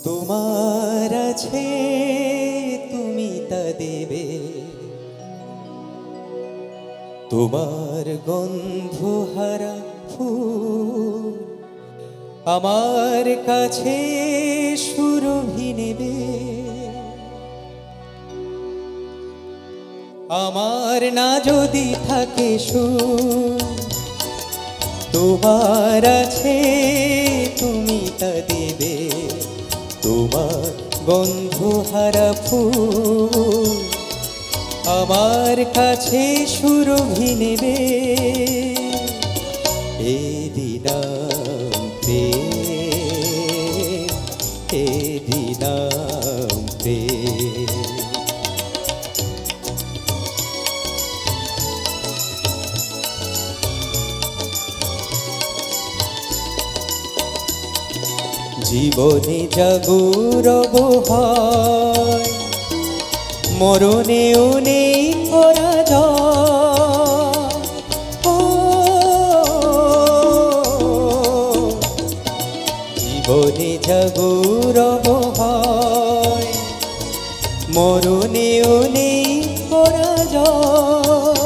তোমার আছে তুমি তা দেবে, তোমার গন্ধহারা ফুল আমার কাছে সুরভি নেবে। আমার না যদি থাকে সুর, তোমার আছে তুমি তা দেবে, তোমার গন্ধহারা ফুল আমার কাছে সুরভি নেবে। এ দিলাম প্রেম, এ দিলাম প্রেম। জীবনে জাগরব হয়, মরণেও নেই পরাজয়। জীবনে জাগরব হয়, মরণেও নেই পরাজয়।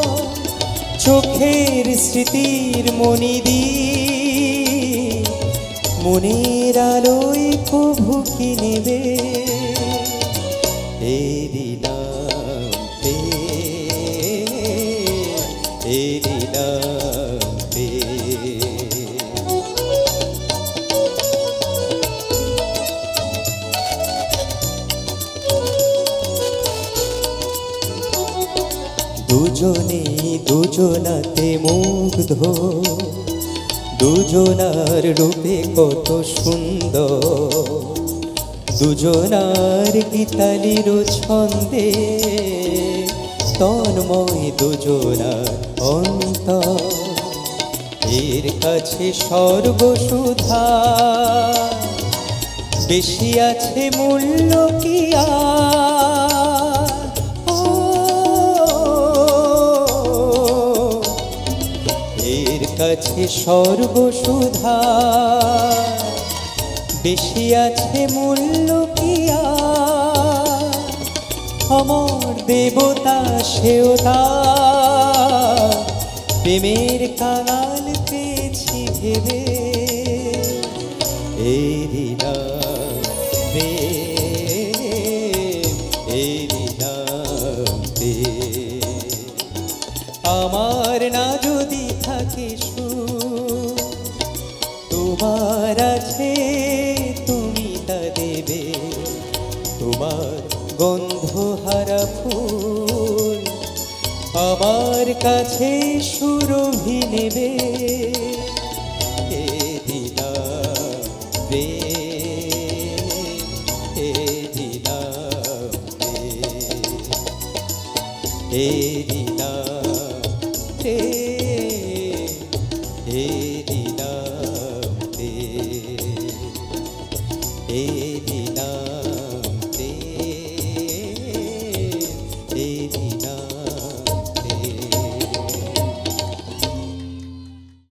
চোখের স্মৃতির মণিদি মনের আলোয় কভু কি নেবে। এ দিলাম প্রেম, এ দিলাম প্রেম। দুজনে দুজনাতে মুগ্ধ, দুজনার রূপে কত সুন্দর, দুজনার গীতালির ছন্দে তন্ময় দুজনার অন্তর। এর কাছে সর্বসুধা বেশি আছে মূল্য কি আর? এর কাছে সর্বসুধা বেশি আছে মূল্য কি আর? অমর দেবতা সেও তার প্রেমের কাঙাল পেয়েছি ভেবে। এ দিলাম প্রেম, এ দিলাম প্রেম। আমার না যদি থাকে সুর, তোমার আছে তুমি তা দেবে, তোমার গন্ধহারা ফুল আমার কাছে সুরভি নেবে। এ দিলাম প্রেম, এ দিলাম প্রেম, এ দিলাম প্রেম, এ দিলাম প্রেম, এ দিলাম।